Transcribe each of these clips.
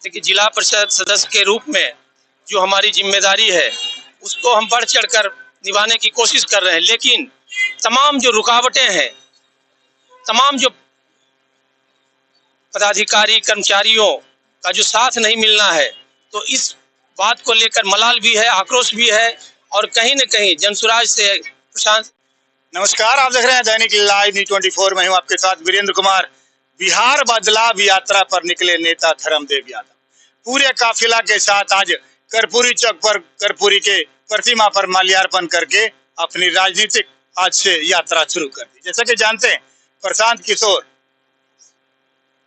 देखिए, जिला परिषद सदस्य के रूप में जो हमारी जिम्मेदारी है उसको हम बढ़ चढ़कर निभाने की कोशिश कर रहे हैं, लेकिन तमाम जो रुकावटें हैं, तमाम जो पदाधिकारी कर्मचारियों का जो साथ नहीं मिलना है, तो इस बात को लेकर मलाल भी है, आक्रोश भी है और कहीं न कहीं जनसुराज से प्रशांत। नमस्कार, आप देख रहे हैं दैनिक लाइव न्यूज 24। मैं हूं आपके साथ वीरेंद्र कुमार। बिहार बदलाव यात्रा पर निकले नेता धर्मदेव यादव पूरे काफिला के साथ आज कर्पूरी चौक पर कर्पूरी के प्रतिमा पर माल्यार्पण करके अपनी राजनीतिक आज से यात्रा शुरू कर दी। जैसा कि जानते हैं, प्रशांत किशोर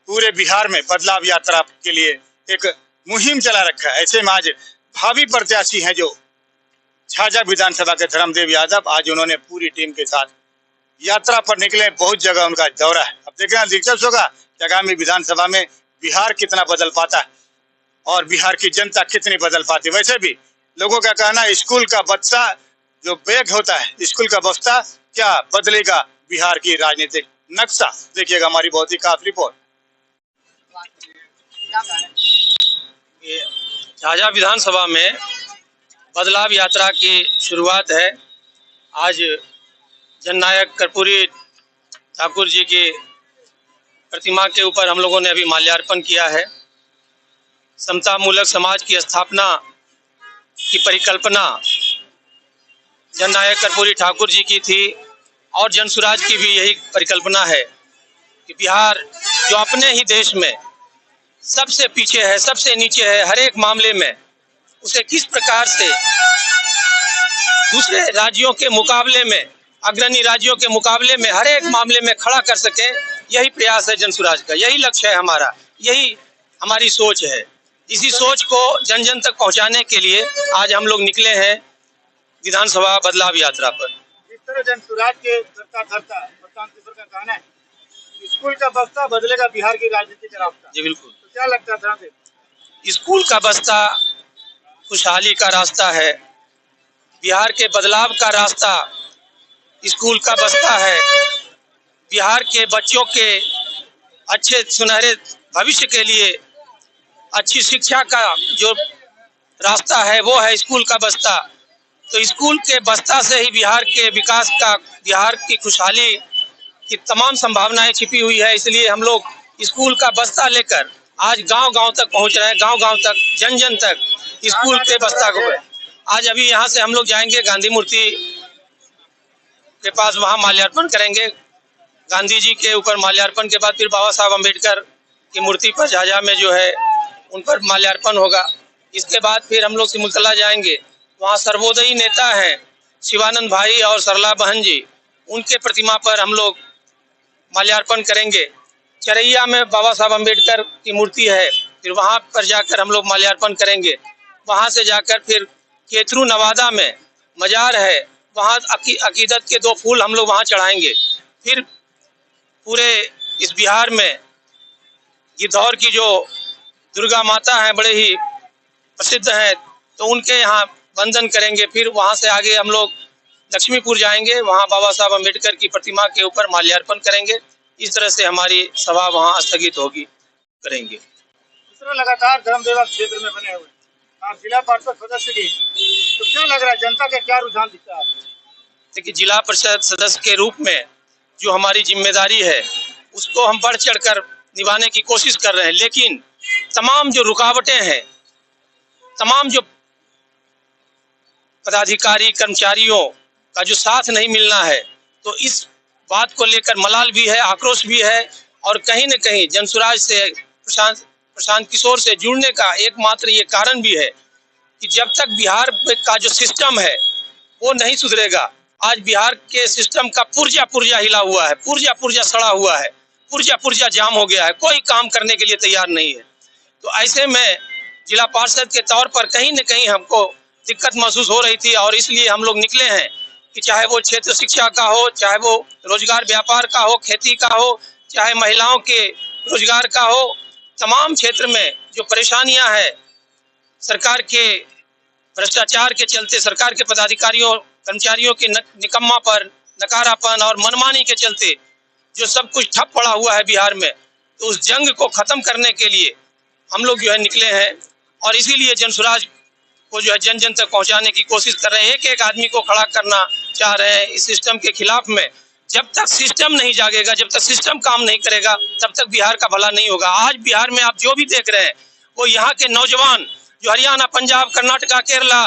पूरे बिहार में बदलाव यात्रा के लिए एक मुहिम चला रखा है। ऐसे में आज भावी प्रत्याशी हैं जो झाझा विधानसभा के धर्मदेव यादव, आज उन्होंने पूरी टीम के साथ यात्रा पर निकले। बहुत जगह उनका दौरा है। अब देखना दिलचस्प होगा कि आगामी विधानसभा में बिहार कितना बदल पाता है और बिहार की जनता कितनी बदल पाती है। वैसे भी लोगों का कहना, स्कूल का बच्चा जो बैग होता है, स्कूल का बस्ता क्या बदलेगा बिहार की राजनीतिक नक्शा। देखिएगा हमारी बहुत ही खास रिपोर्ट। झाझा विधानसभा में बदलाव यात्रा की शुरुआत है। आज जननायक कर्पूरी ठाकुर जी की प्रतिमा के ऊपर हम लोगों ने अभी माल्यार्पण किया है। समता मूलक समाज की स्थापना की परिकल्पना जननायक कर्पूरी ठाकुर जी की थी और जनसुराज की भी यही परिकल्पना है कि बिहार जो अपने ही देश में सबसे पीछे है, सबसे नीचे है, हर एक मामले में उसे किस प्रकार से दूसरे राज्यों के मुकाबले में, अग्रणी राज्यों के मुकाबले में हर एक मामले में खड़ा कर सके, यही प्रयास है जनसुराज का, यही लक्ष्य है हमारा, यही हमारी सोच है। इसी सोच को जन जन तक पहुंचाने के लिए आज हम लोग निकले हैं विधानसभा बदलाव यात्रा पर। जिस तरह जनसुराज के प्रशांत किशोर का कहना है, स्कूल का बस्ता बदलेगा बिहार की राजनीति का रास्ता। जी बिल्कुल। तो क्या लगता है, स्कूल का बस्ता खुशहाली का रास्ता है, बिहार के बदलाव का रास्ता स्कूल का बस्ता है। बिहार के बच्चों के अच्छे सुनहरे भविष्य के लिए अच्छी शिक्षा का जो रास्ता है वो है स्कूल का बस्ता। तो स्कूल के बस्ता से ही बिहार के विकास का, बिहार की खुशहाली की तमाम संभावनाएं छिपी हुई है। इसलिए हम लोग स्कूल का बस्ता लेकर आज गांव-गांव तक पहुंच रहे हैं, गांव-गांव तक, जन जन तक स्कूल के बस्ता को। आज अभी यहाँ से हम लोग जाएंगे गांधी मूर्ति के पास, वहाँ माल्यार्पण करेंगे। गांधी जी के ऊपर माल्यार्पण के बाद फिर बाबा साहब अम्बेडकर की मूर्ति पर झाझा में जो है उन पर माल्यार्पण होगा। इसके बाद फिर हम लोग सिमुलतला जाएंगे, वहाँ सर्वोदयी नेता हैं शिवानंद भाई और सरला बहन जी, उनके प्रतिमा पर हम लोग माल्यार्पण करेंगे। चरैया में बाबा साहब अम्बेडकर की मूर्ति है, फिर वहाँ पर जाकर हम लोग माल्यार्पण करेंगे। वहाँ से जाकर फिर केतरू नवादा में मजार है, वहाँ अकीदत के 2 फूल हम लोग वहाँ चढ़ाएंगे। फिर पूरे इस बिहार में गिद्धौर की जो दुर्गा माता है, बड़े ही प्रसिद्ध हैं, तो उनके यहाँ वंदन करेंगे। फिर वहाँ से आगे हम लोग लक्ष्मीपुर जाएंगे, वहाँ बाबा साहब अम्बेडकर की प्रतिमा के ऊपर माल्यार्पण करेंगे। इस तरह से हमारी सभा वहाँ स्थगित होगी करेंगे। लगातार धर्मदेव क्षेत्र में बने हुए आप जिला परिषद सदस्य की, तो क्या लग रहा है, जनता का क्या रुझान दिखता है? देखिए, जिला परिषद सदस्य के रूप में जो हमारी जिम्मेदारी है उसको हम बढ़ चढ़कर निभाने की कोशिश कर रहे हैं, लेकिन तमाम जो रुकावटें हैं, तमाम जो पदाधिकारी कर्मचारियों का जो साथ नहीं मिलना है, तो इस बात को लेकर मलाल भी है, आक्रोश भी है और कहीं न कहीं जनसुराज से प्रशांत किशोर से जुड़ने का एकमात्र ये कारण भी है कि जब तक बिहार का जो सिस्टम है वो नहीं सुधरेगा। आज बिहार के सिस्टम का पुर्जा हिला हुआ है, पुर्जा सड़ा हुआ है, पुर्जा जाम हो गया है, कोई काम करने के लिए तैयार नहीं है। तो ऐसे में जिला पार्षद के तौर पर कहीं न कहीं हमको दिक्कत महसूस हो रही थी और इसलिए हम लोग निकले हैं कि चाहे वो क्षेत्र शिक्षा का हो, चाहे वो रोजगार व्यापार का हो, खेती का हो, चाहे महिलाओं के रोजगार का हो, तमाम क्षेत्र में जो परेशानियां हैं, सरकार के भ्रष्टाचार के चलते, सरकार के पदाधिकारियों कर्मचारियों के निकम्मा पर नकारापन और मनमानी के चलते जो सब कुछ ठप पड़ा हुआ है बिहार में, तो उस जंग को खत्म करने के लिए हम लोग जो है निकले हैं और इसीलिए जनसुराज को जो है जन जन तक पहुंचाने की कोशिश कर रहे हैं। एक एक आदमी को खड़ा करना चाह रहे हैं इस सिस्टम के खिलाफ में। जब तक सिस्टम नहीं जागेगा, जब तक सिस्टम काम नहीं करेगा, तब तक बिहार का भला नहीं होगा। आज बिहार में आप जो भी देख रहे हैं वो यहाँ के नौजवान जो हरियाणा, पंजाब, कर्नाटका, केरला,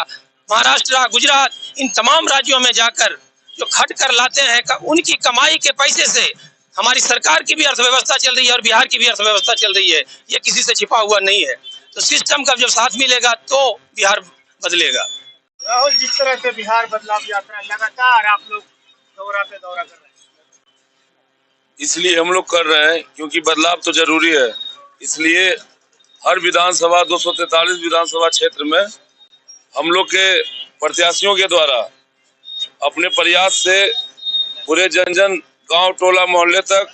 महाराष्ट्र, गुजरात, इन तमाम राज्यों में जाकर जो खट कर लाते हैं, उनकी कमाई के पैसे से हमारी सरकार की भी अर्थव्यवस्था चल रही है और बिहार की भी अर्थव्यवस्था चल रही है। ये किसी से छिपा हुआ नहीं है। तो सिस्टम का जब साथ मिलेगा तो बिहार बदलेगा। राहुल, जिस तरह से बिहार बदलाव यात्रा लगातार आप लोग दौरा पे दौरा कर रहे हैं, इसलिए हम लोग कर रहे हैं क्योंकि बदलाव तो जरूरी है। इसलिए हर विधानसभा 243 विधानसभा क्षेत्र में हम लोग के प्रत्याशियों के द्वारा अपने प्रयास से पूरे जन जन, गांव, टोला, मोहल्ले तक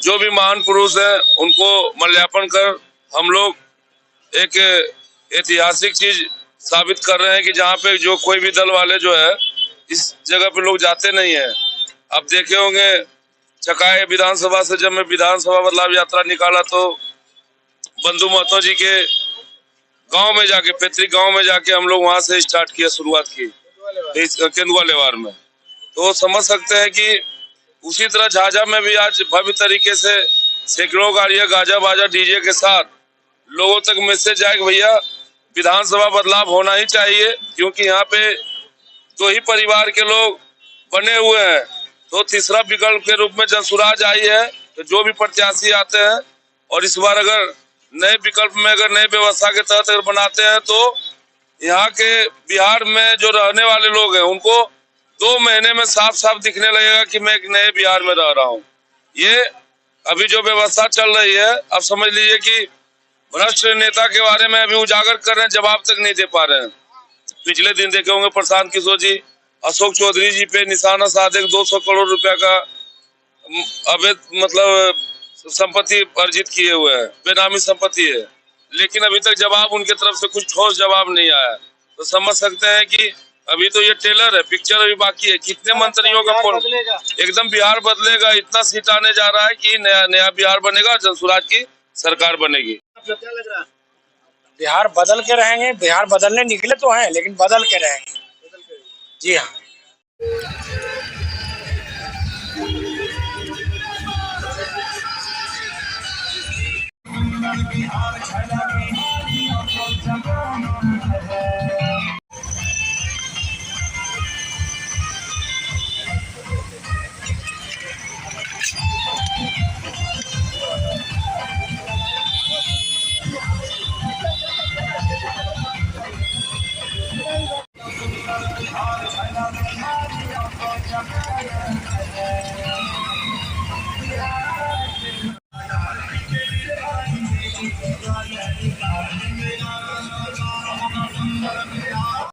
जो भी महान पुरुष हैं उनको माल्यार्पण कर हम लोग एक ऐतिहासिक चीज साबित कर रहे हैं कि जहाँ पे जो कोई भी दल वाले जो है इस जगह पे लोग जाते नहीं है। आप देखे होंगे चकाए विधानसभा से जब मैं विधानसभा बदलाव यात्रा निकाला तो बंधु महतो जी के गांव में जाके, पैतृक गांव में जाके हम लोग वहां से स्टार्ट किया, शुरुआत की केंदुआ लेवार में। तो समझ सकते हैं कि उसी तरह झाझा में भी आज भव्य तरीके से सैकड़ों गाड़ियां गाजा बाजा डीजे के साथ लोगों तक मैसेज जाए कि भैया विधानसभा बदलाव होना ही चाहिए, क्योंकि यहाँ पे दो ही परिवार के लोग बने हुए हैं। तो तीसरा विकल्प के रूप में जनसुराज आई है। तो जो भी प्रत्याशी आते हैं और इस बार अगर नए विकल्प में, अगर नई व्यवस्था के तहत अगर बनाते हैं तो यहाँ के बिहार में जो रहने वाले लोग हैं उनको 2 महीने में साफ साफ दिखने लगेगा कि मैं एक नए बिहार में रह रहा हूँ। ये अभी जो व्यवस्था चल रही है, अब समझ लीजिए कि भ्रष्ट नेता के बारे में अभी उजागर कर रहे हैं, जवाब तक नहीं दे पा रहे हैं। पिछले दिन देखे होंगे प्रशांत किशोर जी अशोक चौधरी जी पे निशाना साधे 200 करोड़ रुपया का अवैध मतलब संपत्ति अर्जित किए हुए हैं, बेनामी संपत्ति है, लेकिन अभी तक जवाब उनके तरफ से कुछ ठोस जवाब नहीं आया। तो समझ सकते हैं कि अभी तो ये ट्रेलर है, पिक्चर अभी बाकी है। कितने मंत्रियों का फोन, एकदम बिहार बदलेगा, इतना सीट आने जा रहा है कि नया बिहार बनेगा, जनसुराज की सरकार बनेगी। क्या लग रहा है? बिहार बदल के रहेंगे। बिहार बदलने निकले तो हैं, लेकिन बदल के रहेंगे। जी हाँ।